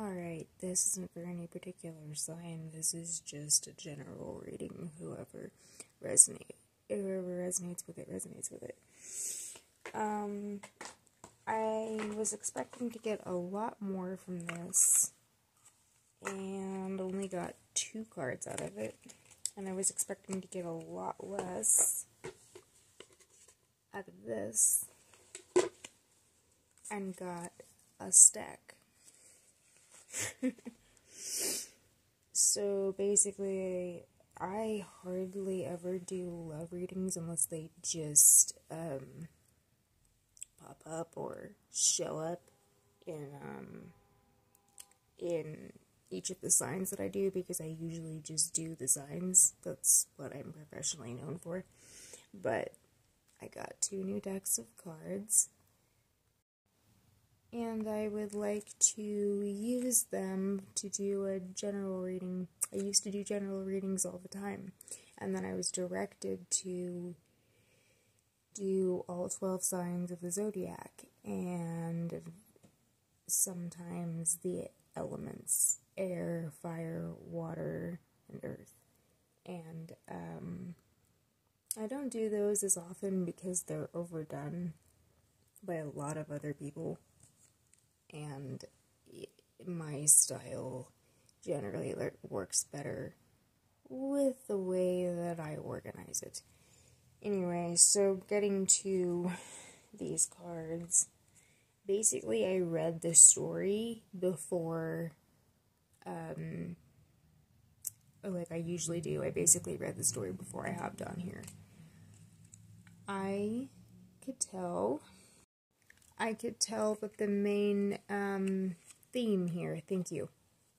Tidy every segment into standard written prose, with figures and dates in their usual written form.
Alright, this isn't for any particular sign, this is just a general reading. Whoever resonates with it, resonates with it. I was expecting to get a lot more from this, and only got 2 cards out of it. And I was expecting to get a lot less out of this, and got a stack. So basically, I hardly ever do love readings unless they just pop up or show up in each of the signs that I do, because I usually just do the signs. That's what I'm professionally known for. But I got 2 new decks of cards, and I would like to use them to do a general reading. I used to do general readings all the time, and then I was directed to do all 12 signs of the zodiac, and sometimes the elements: air, fire, water, and earth. And I don't do those as often because they're overdone by a lot of other people, and my style generally works better with the way that I organize it. Anyway, so getting to these cards, basically I read the story before, like I usually do. I basically read the story before I hopped on here. I could tell that the main theme here, thank you,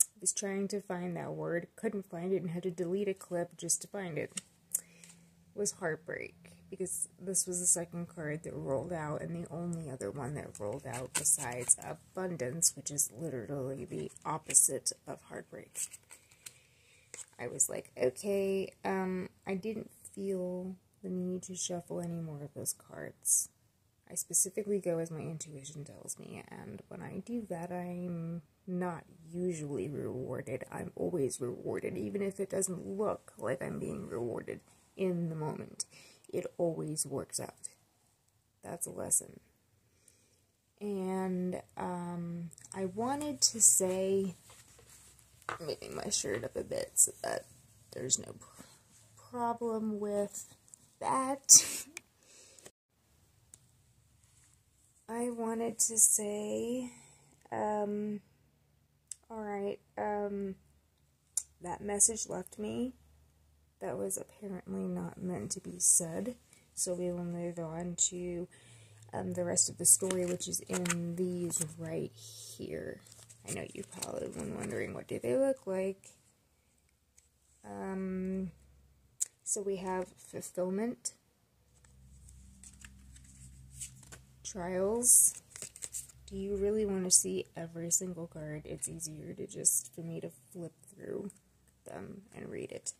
I was trying to find that word, couldn't find it, and had to delete a clip just to find it, was heartbreak, because this was the second card that rolled out, and the only other one that rolled out besides abundance, which is literally the opposite of heartbreak. I was like, okay, I didn't feel the need to shuffle any more of those cards. I specifically go as my intuition tells me, and when I do that, I'm not usually rewarded. I'm always rewarded, even if it doesn't look like I'm being rewarded in the moment. It always works out. That's a lesson. And I wanted to say, moving my shirt up a bit so that there's no problem with that. I wanted to say, alright, that message left me. That was apparently not meant to be said. So we will move on to the rest of the story, which is in these right here. I know you've probably been wondering, what do they look like? So we have fulfillment, trials. Do you really want to see every single card? It's easier to just, for me to flip through them and read it.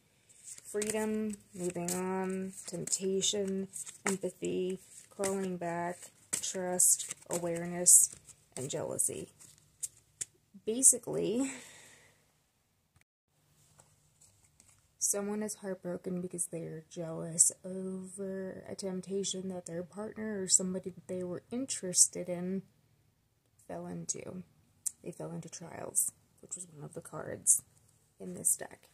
Freedom, moving on, temptation, empathy, crawling back, trust, awareness, and jealousy. Basically, someone is heartbroken because they are jealous over a temptation that their partner or somebody that they were interested in fell into. They fell into trials, which was one of the cards in this deck.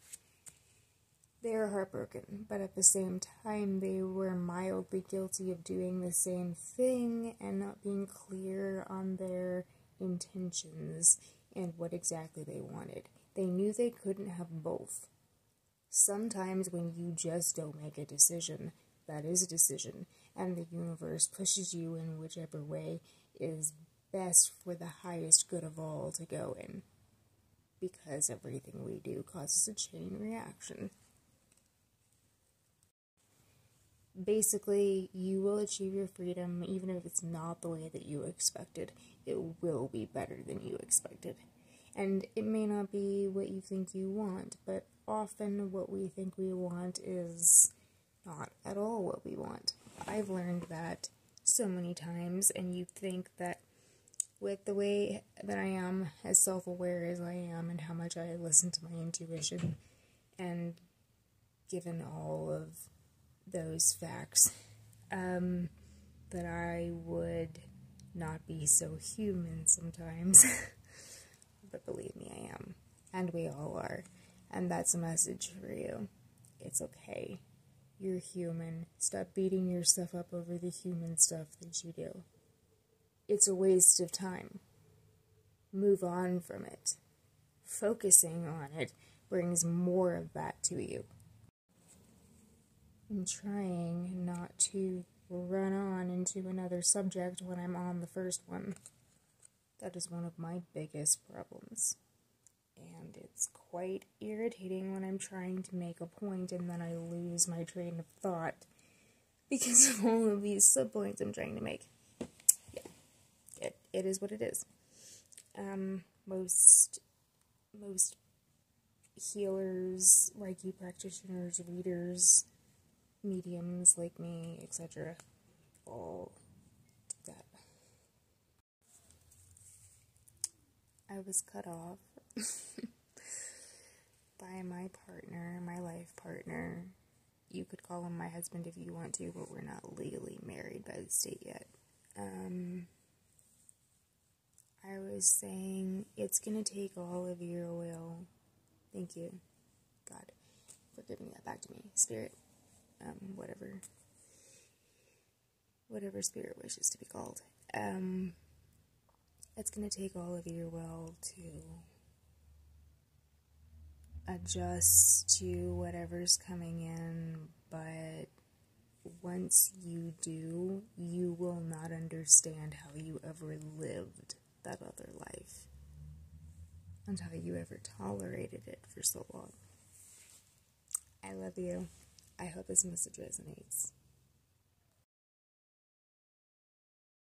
They are heartbroken, but at the same time, they were mildly guilty of doing the same thing and not being clear on their intentions and what exactly they wanted. They knew they couldn't have both. Sometimes when you just don't make a decision, that is a decision, and the universe pushes you in whichever way is best for the highest good of all to go in, because everything we do causes a chain reaction. Basically, you will achieve your freedom even if it's not the way that you expected. It will be better than you expected. And it may not be what you think you want, but often what we think we want is not at all what we want. I've learned that so many times, and you think that with the way that I am, as self-aware as I am, and how much I listen to my intuition, and given all of those facts, that I would not be so human sometimes. But believe me, I am. And we all are. And that's a message for you. It's okay. You're human. Stop beating yourself up over the human stuff that you do. It's a waste of time. Move on from it. Focusing on it brings more of that to you. I'm trying not to run on into another subject when I'm on the first one. That is one of my biggest problems. And it's quite irritating when I'm trying to make a point and then I lose my train of thought because of all of these sub-points I'm trying to make. Yeah, it is what it is. Most healers, Reiki practitioners, readers, mediums like me, etc. all do that. I was cut off by my partner, my life partner. You could call him my husband if you want to, but we're not legally married by the state yet. I was saying, it's gonna take all of your will. Thank you, God, for giving that back to me. Spirit, whatever spirit wishes to be called. It's gonna take all of your will to adjust to whatever's coming in, but once you do, you will not understand how you ever lived that other life and how you ever tolerated it for so long. I love you. I hope this message resonates.